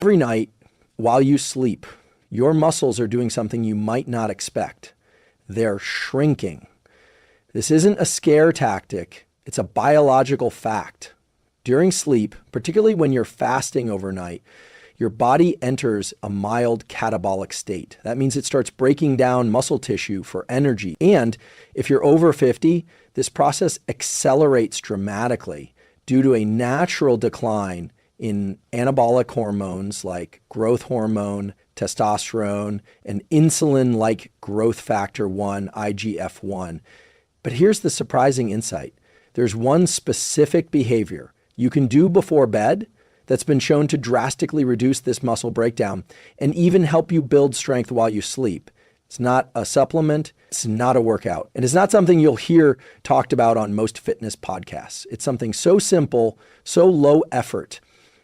Every night while you sleep, your muscles are doing something you might not expect. They're shrinking. This isn't a scare tactic. It's a biological fact. During sleep, particularly when you're fasting overnight, your body enters a mild catabolic state. That means it starts breaking down muscle tissue for energy. And if you're over 50, this process accelerates dramatically due to a natural decline in anabolic hormones like growth hormone, testosterone, and insulin-like growth factor 1, IGF-1. But here's the surprising insight. There's one specific behavior you can do before bed that's been shown to drastically reduce this muscle breakdown and even help you build strength while you sleep. It's not a supplement, it's not a workout, and it's not something you'll hear talked about on most fitness podcasts. It's something so simple, so low effort,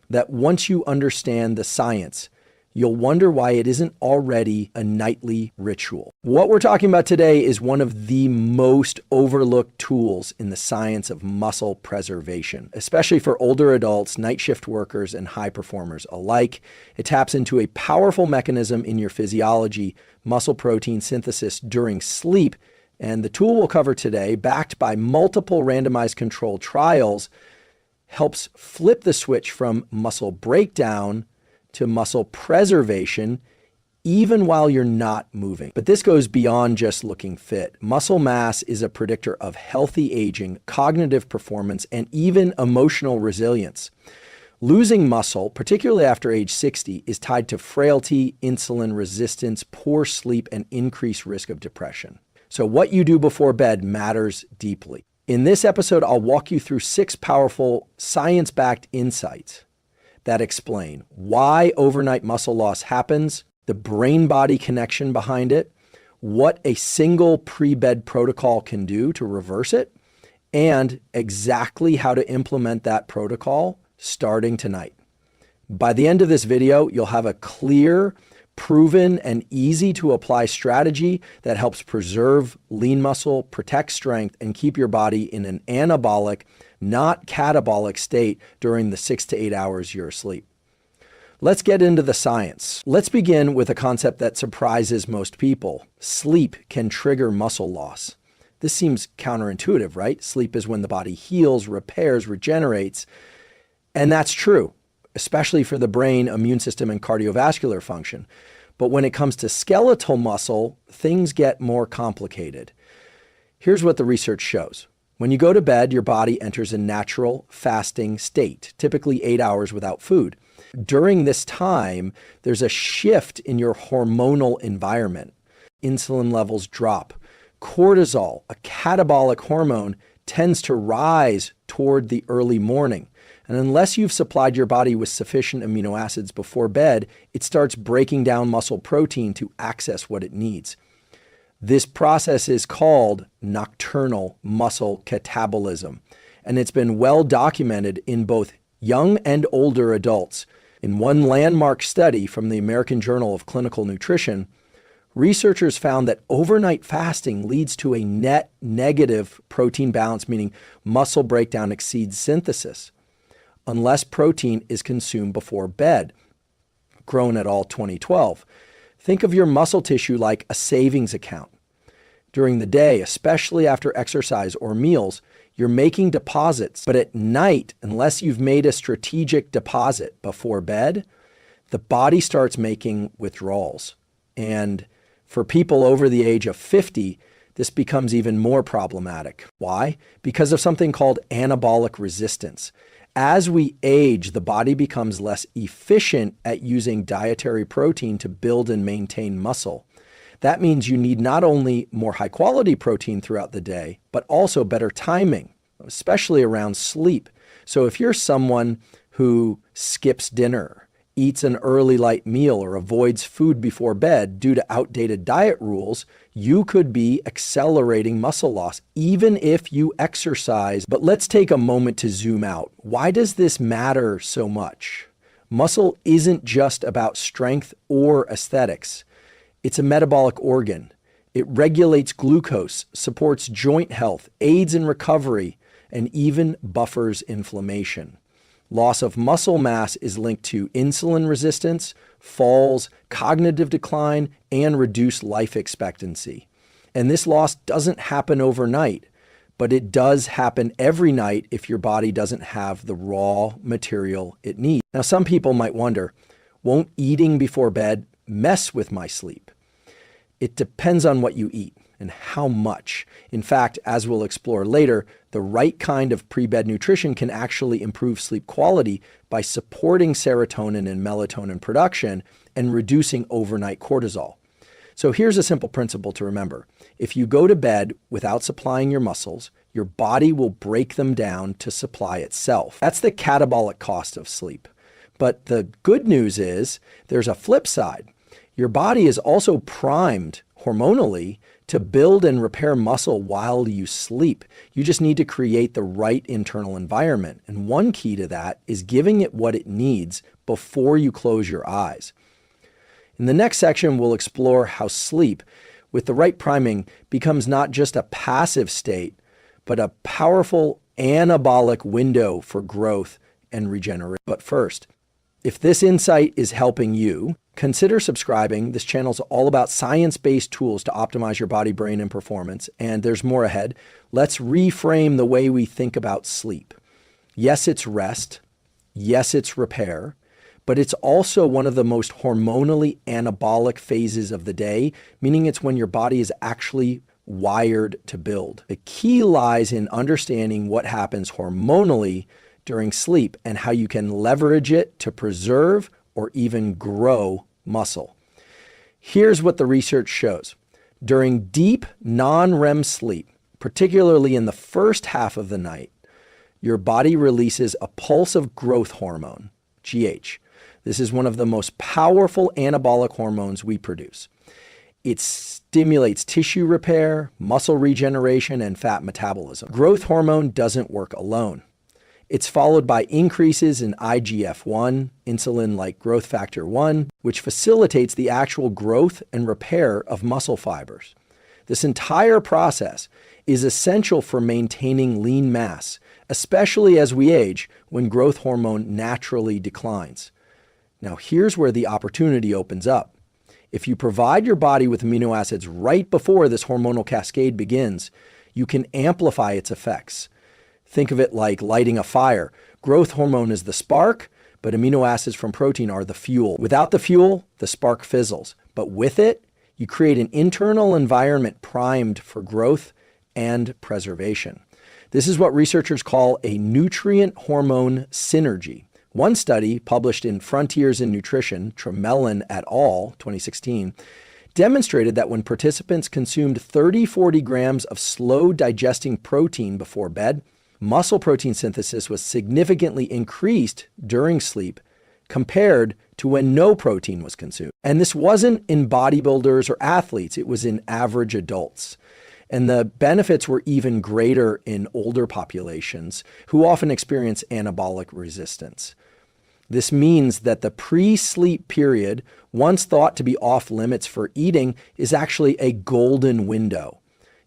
that once you understand the science, you'll wonder why it isn't already a nightly ritual. What we're talking about today is one of the most overlooked tools in the science of muscle preservation, especially for older adults, night shift workers, and high performers alike. It taps into a powerful mechanism in your physiology, muscle protein synthesis during sleep. And the tool we'll cover today, backed by multiple randomized controlled trials, helps flip the switch from muscle breakdown to muscle preservation, even while you're not moving. But this goes beyond just looking fit. Muscle mass is a predictor of healthy aging, cognitive performance, and even emotional resilience. Losing muscle, particularly after age 60, is tied to frailty, insulin resistance, poor sleep, and increased risk of depression. So what you do before bed matters deeply. In this episode, I'll walk you through 6 powerful science-backed insights that explain why overnight muscle loss happens, the brain-body connection behind it, what a single pre-bed protocol can do to reverse it, and exactly how to implement that protocol starting tonight. By the end of this video, you'll have a clear, proven, and easy to apply strategy that helps preserve lean muscle, protect strength, and keep your body in an anabolic, not catabolic state during the 6 to 8 hours you're asleep. Let's get into the science. Let's begin with a concept that surprises most people. Sleep can trigger muscle loss. This seems counterintuitive, right? Sleep is when the body heals, repairs, regenerates. And that's true, especially for the brain, immune system, and cardiovascular function. But when it comes to skeletal muscle, things get more complicated. Here's what the research shows. When you go to bed, your body enters a natural fasting state, typically 8 hours without food. During this time, there's a shift in your hormonal environment. Insulin levels drop. Cortisol, a catabolic hormone, tends to rise toward the early morning. And unless you've supplied your body with sufficient amino acids before bed, it starts breaking down muscle protein to access what it needs. This process is called nocturnal muscle catabolism, and it's been well documented in both young and older adults. In one landmark study from the American Journal of Clinical Nutrition, researchers found that overnight fasting leads to a net negative protein balance, meaning muscle breakdown exceeds synthesis, unless protein is consumed before bed. Grown et al. 2012. Think of your muscle tissue like a savings account. During the day, especially after exercise or meals, you're making deposits. But at night, unless you've made a strategic deposit before bed, the body starts making withdrawals. And for people over the age of 50, this becomes even more problematic. Why? Because of something called anabolic resistance. As we age, the body becomes less efficient at using dietary protein to build and maintain muscle. That means you need not only more high quality protein throughout the day, but also better timing, especially around sleep. So if you're someone who skips dinner, eats an early light meal, or avoids food before bed due to outdated diet rules, you could be accelerating muscle loss, even if you exercise. But let's take a moment to zoom out. Why does this matter so much? Muscle isn't just about strength or aesthetics. It's a metabolic organ. It regulates glucose, supports joint health, aids in recovery, and even buffers inflammation. Loss of muscle mass is linked to insulin resistance, falls, cognitive decline, and reduced life expectancy. And this loss doesn't happen overnight, but it does happen every night if your body doesn't have the raw material it needs. Now, some people might wonder, won't eating before bed mess with my sleep? It depends on what you eat and how much. In fact, as we'll explore later, the right kind of pre-bed nutrition can actually improve sleep quality by supporting serotonin and melatonin production and reducing overnight cortisol. So here's a simple principle to remember. If you go to bed without supplying your muscles, your body will break them down to supply itself. That's the catabolic cost of sleep. But the good news is there's a flip side. Your body is also primed hormonally to build and repair muscle while you sleep. You just need to create the right internal environment. And one key to that is giving it what it needs before you close your eyes. In the next section, we'll explore how sleep, with the right priming, becomes not just a passive state, but a powerful anabolic window for growth and regeneration. But first, if this insight is helping you, consider subscribing. This channel is all about science-based tools to optimize your body, brain, and performance. And there's more ahead. Let's reframe the way we think about sleep. Yes, it's rest. Yes, it's repair. But it's also one of the most hormonally anabolic phases of the day, meaning it's when your body is actually wired to build. The key lies in understanding what happens hormonally during sleep and how you can leverage it to preserve or even grow muscle. Here's what the research shows. During deep non-REM sleep, particularly in the first half of the night, your body releases a pulse of growth hormone, GH. This is one of the most powerful anabolic hormones we produce. It stimulates tissue repair, muscle regeneration, and fat metabolism. Growth hormone doesn't work alone. It's followed by increases in IGF-1, insulin-like growth factor 1, which facilitates the actual growth and repair of muscle fibers. This entire process is essential for maintaining lean mass, especially as we age when growth hormone naturally declines. Now, here's where the opportunity opens up. If you provide your body with amino acids right before this hormonal cascade begins, you can amplify its effects. Think of it like lighting a fire. Growth hormone is the spark, but amino acids from protein are the fuel. Without the fuel, the spark fizzles. But with it, you create an internal environment primed for growth and preservation. This is what researchers call a nutrient hormone synergy. One study published in Frontiers in Nutrition, Tremelin et al., 2016, demonstrated that when participants consumed 30-40 grams of slow-digesting protein before bed, muscle protein synthesis was significantly increased during sleep compared to when no protein was consumed. And this wasn't in bodybuilders or athletes, it was in average adults. And the benefits were even greater in older populations who often experience anabolic resistance. This means that the pre-sleep period, once thought to be off limits for eating, is actually a golden window.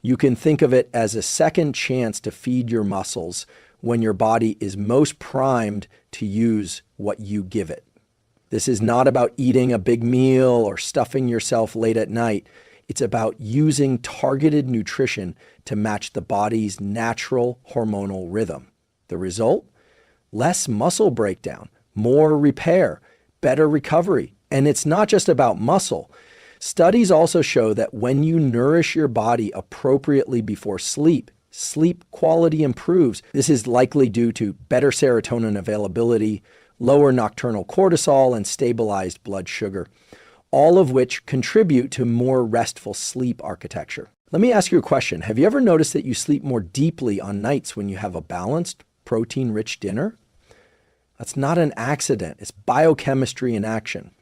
You can think of it as a second chance to feed your muscles when your body is most primed to use what you give it. This is not about eating a big meal or stuffing yourself late at night. It's about using targeted nutrition to match the body's natural hormonal rhythm. The result? Less muscle breakdown, more repair, better recovery. And it's not just about muscle. Studies also show that when you nourish your body appropriately before sleep, sleep quality improves. This is likely due to better serotonin availability, lower nocturnal cortisol, and stabilized blood sugar, all of which contribute to more restful sleep architecture. Let me ask you a question. Have you ever noticed that you sleep more deeply on nights when you have a balanced, protein-rich dinner? That's not an accident. It's biochemistry in action.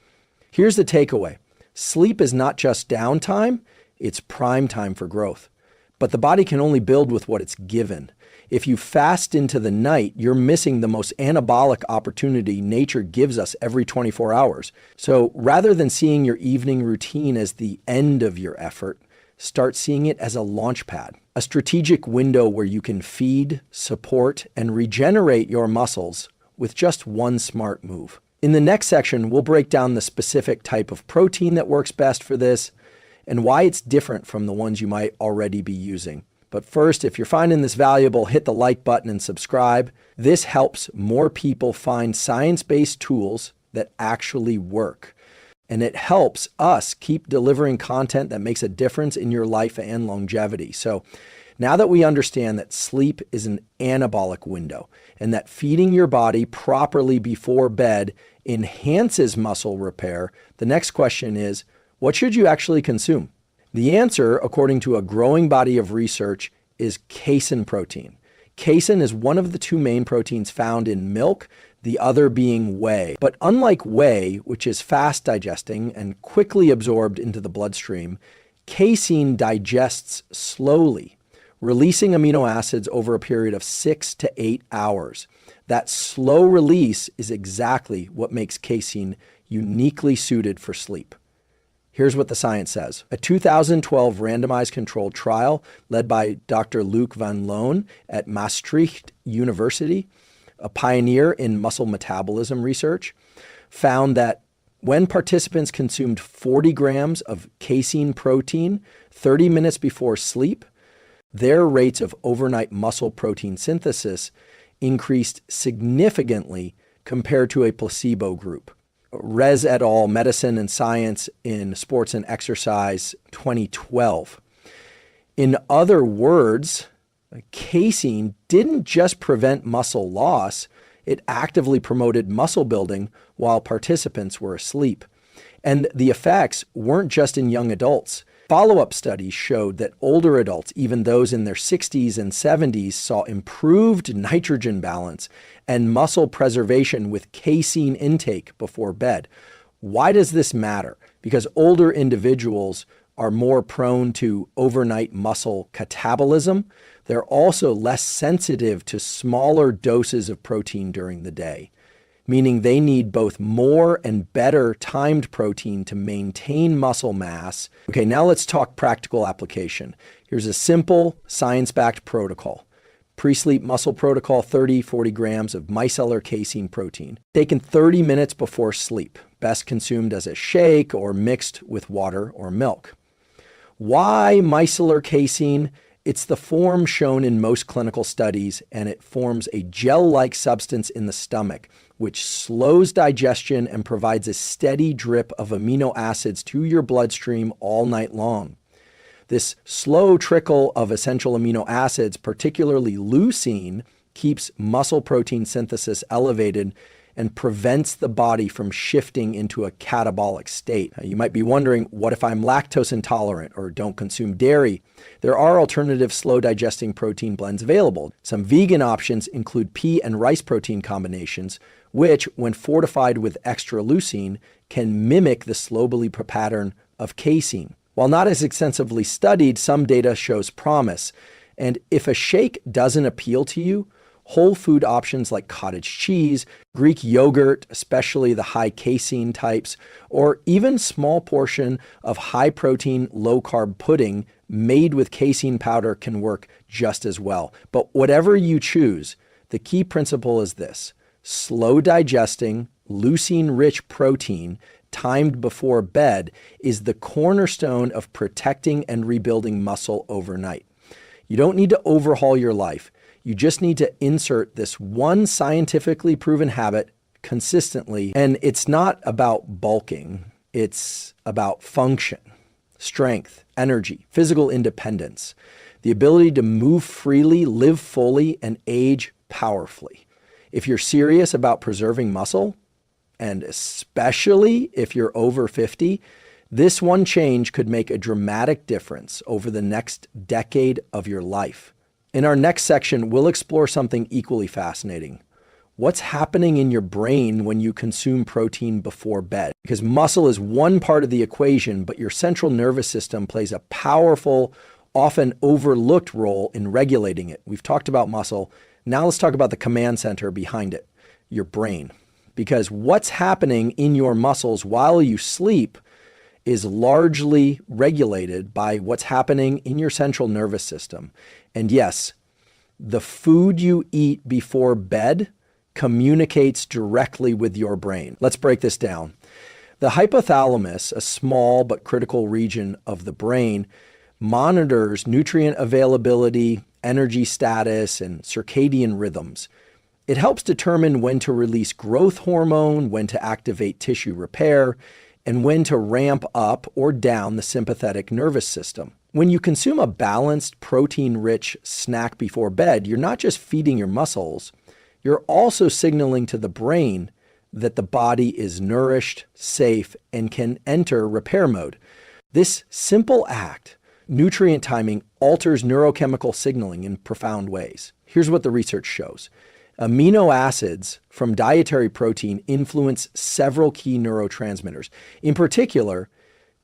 Here's the takeaway. Sleep is not just downtime, it's prime time for growth. But the body can only build with what it's given. If you fast into the night, you're missing the most anabolic opportunity nature gives us every 24 hours. So rather than seeing your evening routine as the end of your effort, start seeing it as a launch pad, a strategic window where you can feed, support, and regenerate your muscles with just one smart move. In the next section, we'll break down the specific type of protein that works best for this and why it's different from the ones you might already be using. But first, if you're finding this valuable, hit the like button and subscribe. This helps more people find science-based tools that actually work. And it helps us keep delivering content that makes a difference in your life and longevity. So now that we understand that sleep is an anabolic window and that feeding your body properly before bed enhances muscle repair, the next question is, what should you actually consume? The answer, according to a growing body of research, is casein protein. Casein is one of the two main proteins found in milk, the other being whey. But unlike whey, which is fast digesting and quickly absorbed into the bloodstream, casein digests slowly, releasing amino acids over a period of 6 to 8 hours. That slow release is exactly what makes casein uniquely suited for sleep. Here's what the science says. A 2012 randomized controlled trial led by Dr. Luc van Loon at Maastricht University, a pioneer in muscle metabolism research, found that when participants consumed 40 grams of casein protein 30 minutes before sleep, their rates of overnight muscle protein synthesis increased significantly compared to a placebo group. Rez et al., Medicine and Science in Sports and Exercise, 2012. In other words, casein didn't just prevent muscle loss, it actively promoted muscle building while participants were asleep. And the effects weren't just in young adults. Follow-up studies showed that older adults, even those in their 60s and 70s, saw improved nitrogen balance and muscle preservation with casein intake before bed. Why does this matter? Because older individuals are more prone to overnight muscle catabolism. They're also less sensitive to smaller doses of protein during the day, meaning they need both more and better timed protein to maintain muscle mass. Okay, now let's talk practical application. Here's a simple science-backed protocol. Pre-sleep muscle protocol, 40 grams of micellar casein protein, taken 30 minutes before sleep, best consumed as a shake or mixed with water or milk. Why micellar casein? It's the form shown in most clinical studies, and it forms a gel-like substance in the stomach, which slows digestion and provides a steady drip of amino acids to your bloodstream all night long. This slow trickle of essential amino acids, particularly leucine, keeps muscle protein synthesis elevated and prevents the body from shifting into a catabolic state. Now, you might be wondering, what if I'm lactose intolerant or don't consume dairy? There are alternative slow digesting protein blends available. Some vegan options include pea and rice protein combinations, which, when fortified with extra leucine, can mimic the slow-release pattern of casein. While not as extensively studied, some data shows promise. And if a shake doesn't appeal to you, whole food options like cottage cheese, Greek yogurt, especially the high casein types, or even small portion of high protein, low carb pudding made with casein powder can work just as well. But whatever you choose, the key principle is this: slow digesting, leucine-rich protein timed before bed is the cornerstone of protecting and rebuilding muscle overnight. You don't need to overhaul your life. You just need to insert this one scientifically proven habit consistently. And it's not about bulking. It's about function, strength, energy, physical independence, the ability to move freely, live fully, and age powerfully. If you're serious about preserving muscle, and especially if you're over 50, this one change could make a dramatic difference over the next decade of your life. In our next section, we'll explore something equally fascinating. What's happening in your brain when you consume protein before bed? Because muscle is one part of the equation, but your central nervous system plays a powerful, often overlooked role in regulating it. We've talked about muscle. Now let's talk about the command center behind it, your brain. Because what's happening in your muscles while you sleep is largely regulated by what's happening in your central nervous system. And yes, the food you eat before bed communicates directly with your brain. Let's break this down. The hypothalamus, a small but critical region of the brain, monitors nutrient availability, energy status, and circadian rhythms. It helps determine when to release growth hormone, when to activate tissue repair, and when to ramp up or down the sympathetic nervous system. When you consume a balanced, protein-rich snack before bed, you're not just feeding your muscles, you're also signaling to the brain that the body is nourished, safe, and can enter repair mode. This simple act, nutrient timing, alters neurochemical signaling in profound ways. Here's what the research shows. Amino acids from dietary protein influence several key neurotransmitters. In particular,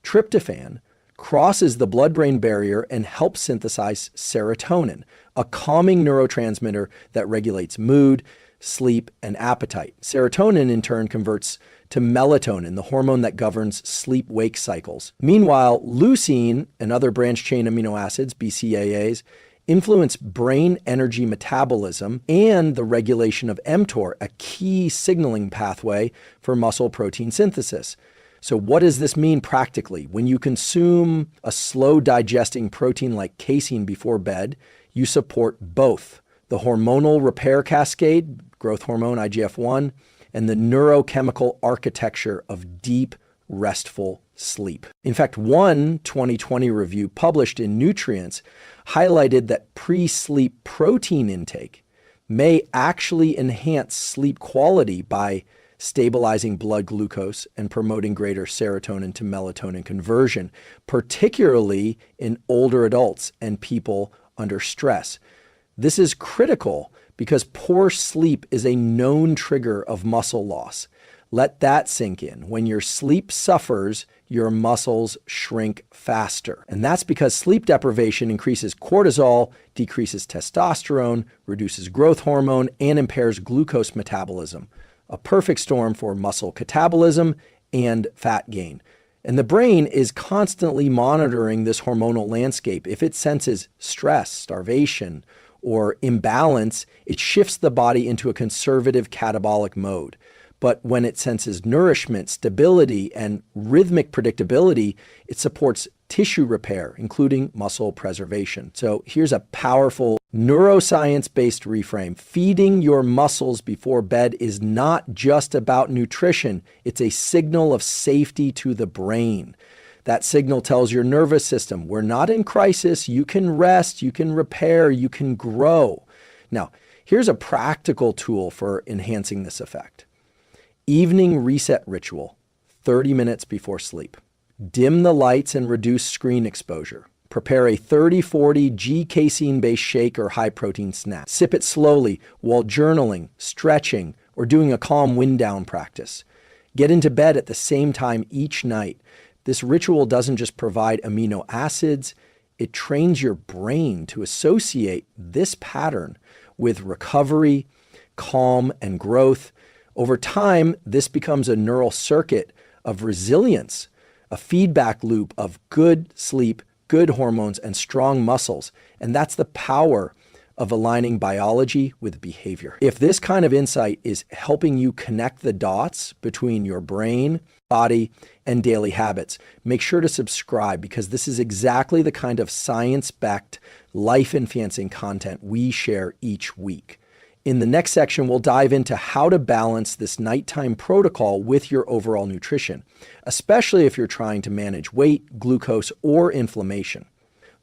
tryptophan crosses the blood-brain barrier and helps synthesize serotonin, a calming neurotransmitter that regulates mood, sleep, and appetite. Serotonin, in turn, converts to melatonin, the hormone that governs sleep-wake cycles. Meanwhile, leucine and other branched-chain amino acids, BCAAs, influence brain energy metabolism and the regulation of mTOR, a key signaling pathway for muscle protein synthesis. So what does this mean practically? When you consume a slow digesting protein like casein before bed, you support both the hormonal repair cascade, growth hormone, IGF-1, and the neurochemical architecture of deep, restful sleep. In fact, one 2020 review published in Nutrients highlighted that pre-sleep protein intake may actually enhance sleep quality by stabilizing blood glucose and promoting greater serotonin to melatonin conversion, particularly in older adults and people under stress. This is critical because poor sleep is a known trigger of muscle loss. Let that sink in. When your sleep suffers, your muscles shrink faster. And that's because sleep deprivation increases cortisol, decreases testosterone, reduces growth hormone, and impairs glucose metabolism. A perfect storm for muscle catabolism and fat gain. And the brain is constantly monitoring this hormonal landscape. If it senses stress, starvation, or imbalance, it shifts the body into a conservative catabolic mode. But when it senses nourishment, stability, and rhythmic predictability, it supports tissue repair, including muscle preservation. So here's a powerful neuroscience-based reframe. Feeding your muscles before bed is not just about nutrition. It's a signal of safety to the brain. That signal tells your nervous system, we're not in crisis. You can rest, you can repair, you can grow. Now, here's a practical tool for enhancing this effect. Evening reset ritual, 30 minutes before sleep. Dim the lights and reduce screen exposure. Prepare a 30-40 G-casein-based shake or high-protein snack. Sip it slowly while journaling, stretching, or doing a calm wind-down practice. Get into bed at the same time each night. This ritual doesn't just provide amino acids, it trains your brain to associate this pattern with recovery, calm, and growth. Over time, this becomes a neural circuit of resilience, a feedback loop of good sleep, good hormones, and strong muscles. And that's the power of aligning biology with behavior. If this kind of insight is helping you connect the dots between your brain, body, and daily habits, make sure to subscribe because this is exactly the kind of science-backed, life-enhancing content we share each week. In the next section, we'll dive into how to balance this nighttime protocol with your overall nutrition, especially if you're trying to manage weight, glucose, or inflammation.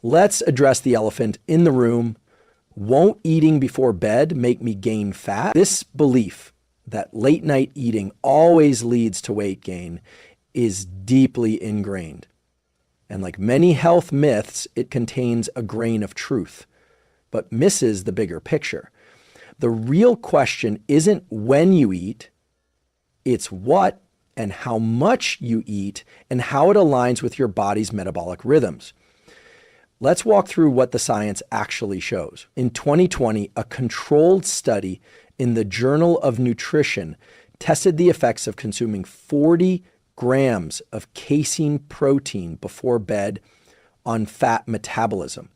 Let's address the elephant in the room. Won't eating before bed make me gain fat? This belief that late night eating always leads to weight gain is deeply ingrained. And like many health myths, it contains a grain of truth, but misses the bigger picture. The real question isn't when you eat, it's what and how much you eat and how it aligns with your body's metabolic rhythms. Let's walk through what the science actually shows. In 2020, a controlled study in the Journal of Nutrition tested the effects of consuming 40 grams of casein protein before bed on fat metabolism.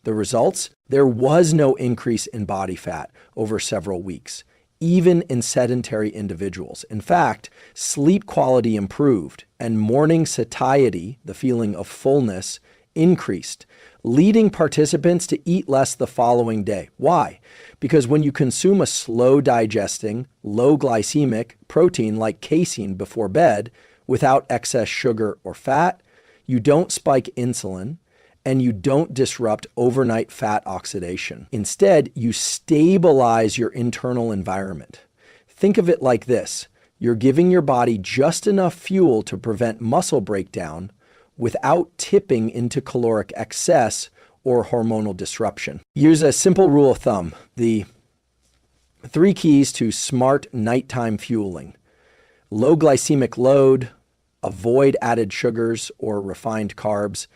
The results? There was no increase in body fat over several weeks, even in sedentary individuals. In fact, sleep quality improved and morning satiety, the feeling of fullness, increased, leading participants to eat less the following day. Why? Because when you consume a slow digesting, low glycemic protein like casein before bed without excess sugar or fat, you don't spike insulin and you don't disrupt overnight fat oxidation. Instead, you stabilize your internal environment. Think of it like this. You're giving your body just enough fuel to prevent muscle breakdown without tipping into caloric excess or hormonal disruption. Use a simple rule of thumb, the 3 keys to smart nighttime fueling. Low glycemic load, avoid added sugars or refined carbs,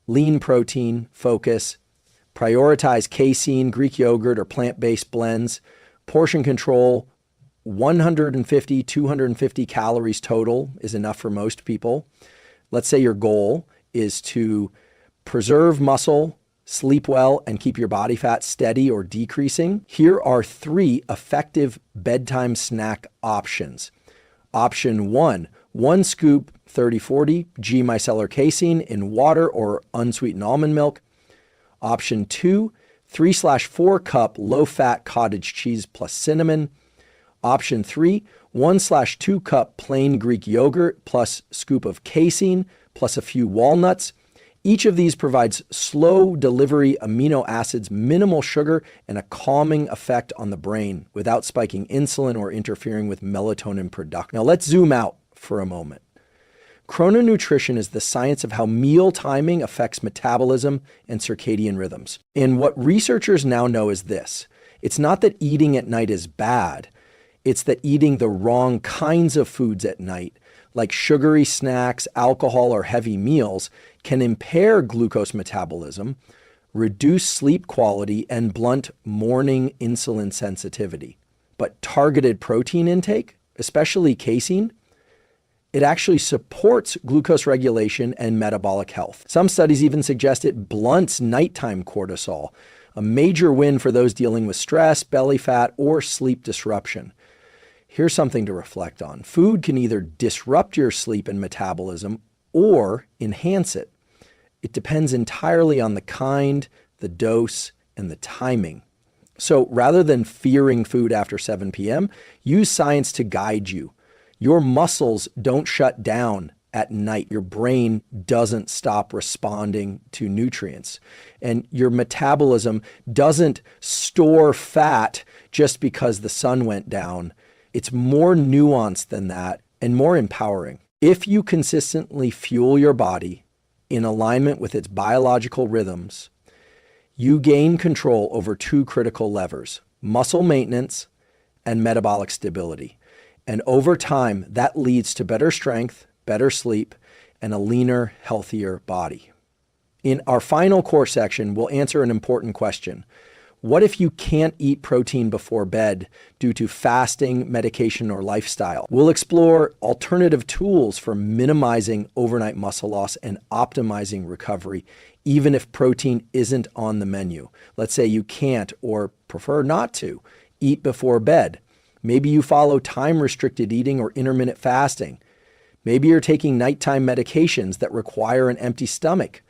lean protein, focus, prioritize casein, Greek yogurt, or plant-based blends, portion control, 150, 250 calories total is enough for most people. Let's say your goal is to preserve muscle, sleep well, and keep your body fat steady or decreasing. Here are 3 effective bedtime snack options. Option 1 scoop 30-40 G micellar casein in water or unsweetened almond milk. Option 2, 3/4 cup low-fat cottage cheese plus cinnamon. Option 3, 1/2 cup plain Greek yogurt plus scoop of casein plus a few walnuts. Each of these provides slow delivery amino acids, minimal sugar, and a calming effect on the brain without spiking insulin or interfering with melatonin production. Now let's zoom out for a moment. Chrononutrition is the science of how meal timing affects metabolism and circadian rhythms. And what researchers now know is this. It's not that eating at night is bad. It's that eating the wrong kinds of foods at night, like sugary snacks, alcohol, or heavy meals, can impair glucose metabolism, reduce sleep quality, and blunt morning insulin sensitivity. But targeted protein intake, especially casein, it actually supports glucose regulation and metabolic health. Some studies even suggest it blunts nighttime cortisol, a major win for those dealing with stress, belly fat, or sleep disruption. Here's something to reflect on. Food can either disrupt your sleep and metabolism or enhance it. It depends entirely on the kind, the dose, and the timing. So rather than fearing food after 7 p.m., use science to guide you. Your muscles don't shut down at night. Your brain doesn't stop responding to nutrients. And your metabolism doesn't store fat just because the sun went down. It's more nuanced than that and more empowering. If you consistently fuel your body in alignment with its biological rhythms, you gain control over 2 critical levers: muscle maintenance and metabolic stability. And over time, that leads to better strength, better sleep, and a leaner, healthier body. In our final core section, we'll answer an important question. What if you can't eat protein before bed due to fasting, medication, or lifestyle? We'll explore alternative tools for minimizing overnight muscle loss and optimizing recovery, even if protein isn't on the menu. Let's say you can't, or prefer not to, eat before bed. Maybe you follow time-restricted eating or intermittent fasting. Maybe you're taking nighttime medications that require an empty stomach.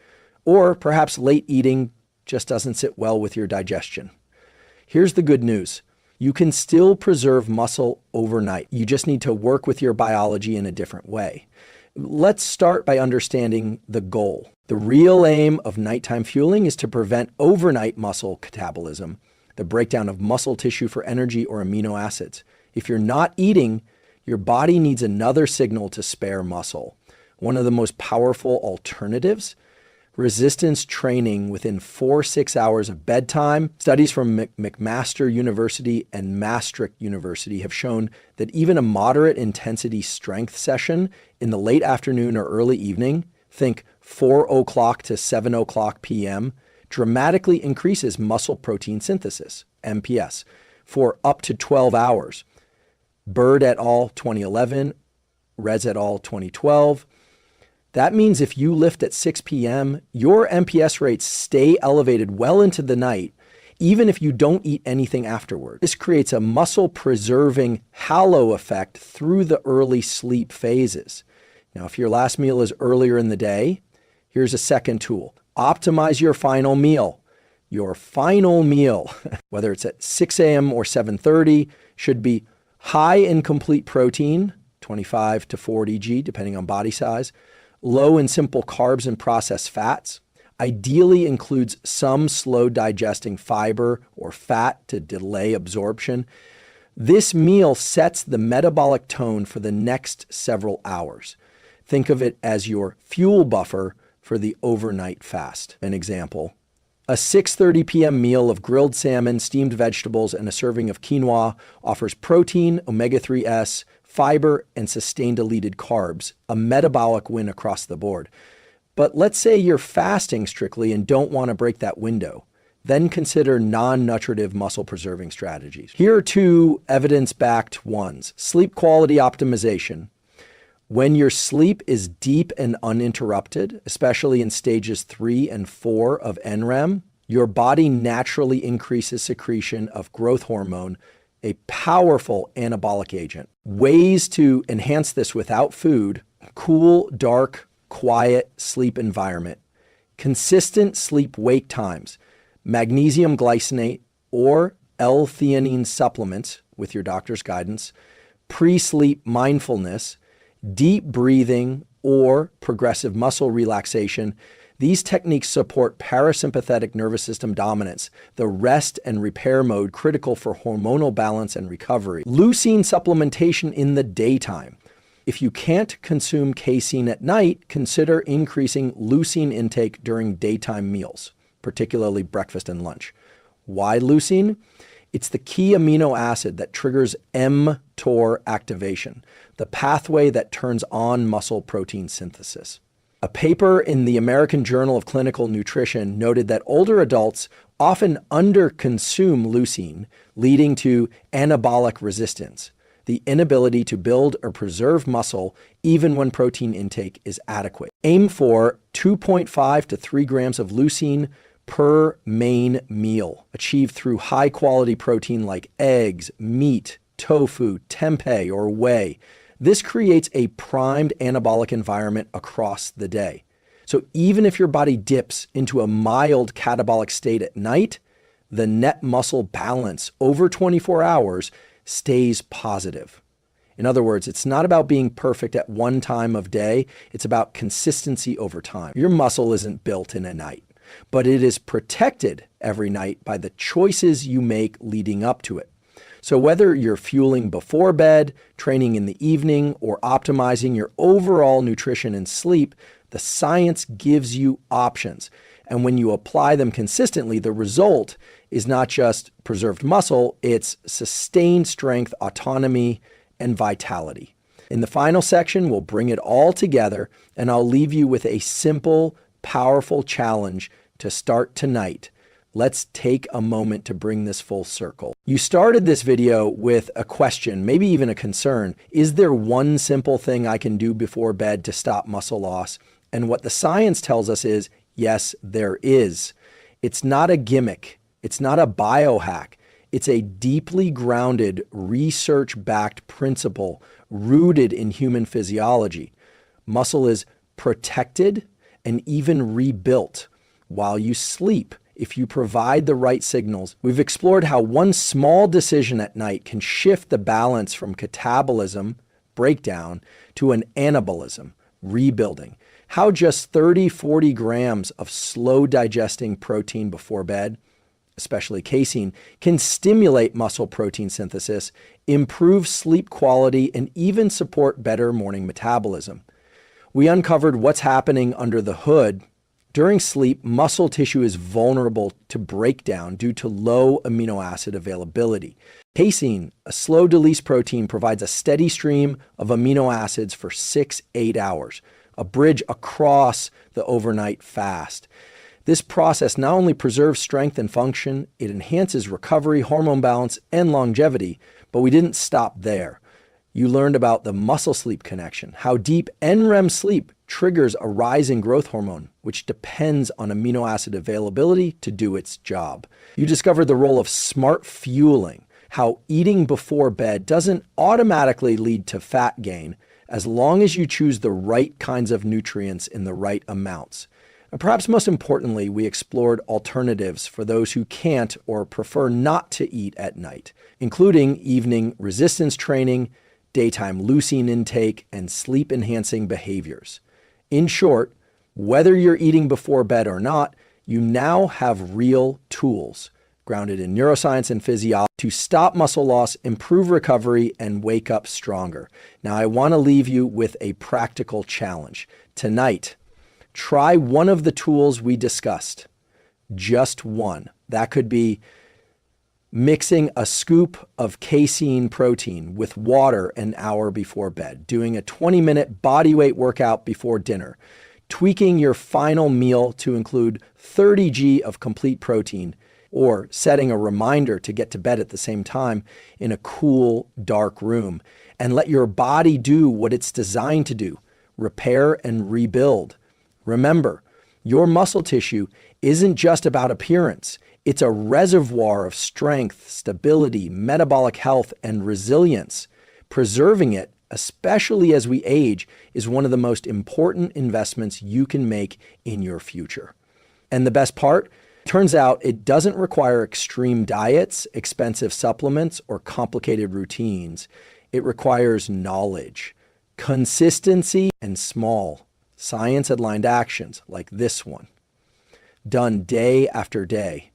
Or perhaps late eating just doesn't sit well with your digestion. Here's the good news. You can still preserve muscle overnight. You just need to work with your biology in a different way. Let's start by understanding the goal. The real aim of nighttime fueling is to prevent overnight muscle catabolism, the breakdown of muscle tissue for energy or amino acids. If you're not eating, your body needs another signal to spare muscle. One of the most powerful alternatives, resistance training within 4-6 hours of bedtime. Studies from McMaster University and Maastricht University have shown that even a moderate intensity strength session in the late afternoon or early evening, think 4 o'clock to 7 o'clock p.m., dramatically increases muscle protein synthesis, MPS, for up to 12 hours. Bird et al. 2011, Rez et al. 2012. That means if you lift at 6 p.m., your MPS rates stay elevated well into the night, even if you don't eat anything afterward. This creates a muscle-preserving halo effect through the early sleep phases. Now, if your last meal is earlier in the day, here's a second tool. Optimize your final meal. Your final meal, whether it's at 6 a.m. or 7:30, should be high in complete protein, 25 to 40 g, depending on body size, low in simple carbs and processed fats, ideally includes some slow digesting fiber or fat to delay absorption. This meal sets the metabolic tone for the next several hours. Think of it as your fuel buffer for the overnight fast. An example, a 6:30 p.m. meal of grilled salmon, steamed vegetables, and a serving of quinoa offers protein, omega-3s, fiber, and sustained deleted carbs, a metabolic win across the board. But let's say you're fasting strictly and don't want to break that window. Then consider non-nutritive muscle-preserving strategies. Here are two evidence-backed ones. Sleep quality optimization. When your sleep is deep and uninterrupted, especially in stages 3 and 4 of NREM, your body naturally increases secretion of growth hormone, a powerful anabolic agent. Ways to enhance this without food: cool, dark, quiet sleep environment, consistent sleep-wake times, magnesium glycinate or L-theanine supplements with your doctor's guidance, pre-sleep mindfulness, deep breathing, or progressive muscle relaxation. These techniques support parasympathetic nervous system dominance, the rest and repair mode critical for hormonal balance and recovery. Leucine supplementation in the daytime. If you can't consume casein at night, consider increasing leucine intake during daytime meals, particularly breakfast and lunch. Why leucine? It's the key amino acid that triggers mTOR activation, the pathway that turns on muscle protein synthesis. A paper in the American Journal of Clinical Nutrition noted that older adults often underconsume leucine, leading to anabolic resistance, the inability to build or preserve muscle even when protein intake is adequate. Aim for 2.5 to 3 grams of leucine per main meal, achieved through high-quality protein like eggs, meat, tofu, tempeh, or whey. This creates a primed anabolic environment across the day. So even if your body dips into a mild catabolic state at night, the net muscle balance over 24 hours stays positive. In other words, it's not about being perfect at one time of day, it's about consistency over time. Your muscle isn't built in a night, but it is protected every night by the choices you make leading up to it. So whether you're fueling before bed, training in the evening, or optimizing your overall nutrition and sleep, the science gives you options. And when you apply them consistently, the result is not just preserved muscle, it's sustained strength, autonomy, and vitality. In the final section, we'll bring it all together, and I'll leave you with a simple, powerful challenge to start tonight. Let's take a moment to bring this full circle. You started this video with a question, maybe even a concern. Is there one simple thing I can do before bed to stop muscle loss? And what the science tells us is, yes, there is. It's not a gimmick. It's not a biohack. It's a deeply grounded, research-backed principle rooted in human physiology. Muscle is protected and even rebuilt while you sleep if you provide the right signals. We've explored how one small decision at night can shift the balance from catabolism, breakdown, to an anabolism, rebuilding. How just 30-40 grams of slow digesting protein before bed, especially casein, can stimulate muscle protein synthesis, improve sleep quality, and even support better morning metabolism. We uncovered what's happening under the hood. During sleep, muscle tissue is vulnerable to breakdown due to low amino acid availability. Casein, a slow-release protein, provides a steady stream of amino acids for 6-8 hours, a bridge across the overnight fast. This process not only preserves strength and function, it enhances recovery, hormone balance, and longevity, but we didn't stop there. You learned about the muscle-sleep connection, how deep NREM sleep triggers a rise in growth hormone, which depends on amino acid availability to do its job. You discovered the role of smart fueling, how eating before bed doesn't automatically lead to fat gain as long as you choose the right kinds of nutrients in the right amounts. And perhaps most importantly, we explored alternatives for those who can't or prefer not to eat at night, including evening resistance training, daytime leucine intake, and sleep-enhancing behaviors. In short, whether you're eating before bed or not, you now have real tools grounded in neuroscience and physiology to stop muscle loss, improve recovery, and wake up stronger. Now, I want to leave you with a practical challenge. Tonight, try one of the tools we discussed. Just one. That could be mixing a scoop of casein protein with water an hour before bed, doing a 20-minute bodyweight workout before dinner, tweaking your final meal to include 30 g of complete protein, or setting a reminder to get to bed at the same time in a cool, dark room, and let your body do what it's designed to do, repair and rebuild. Remember, your muscle tissue isn't just about appearance. It's a reservoir of strength, stability, metabolic health, and resilience. Preserving it, especially as we age, is one of the most important investments you can make in your future. And the best part? Turns out it doesn't require extreme diets, expensive supplements, or complicated routines. It requires knowledge, consistency, and small, science-aligned actions like this one, done day after day.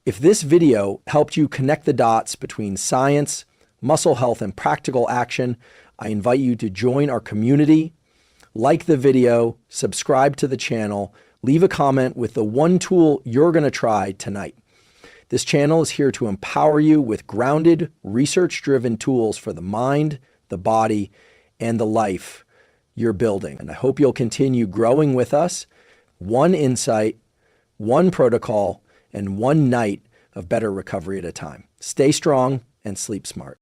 If this video helped you connect the dots between science, muscle health, and practical action, I invite you to join our community, like the video, subscribe to the channel, leave a comment with the one tool you're going to try tonight. This channel is here to empower you with grounded, research-driven tools for the mind, the body, and the life you're building. And I hope you'll continue growing with us, one insight, one protocol, and one night of better recovery at a time. Stay strong and sleep smart.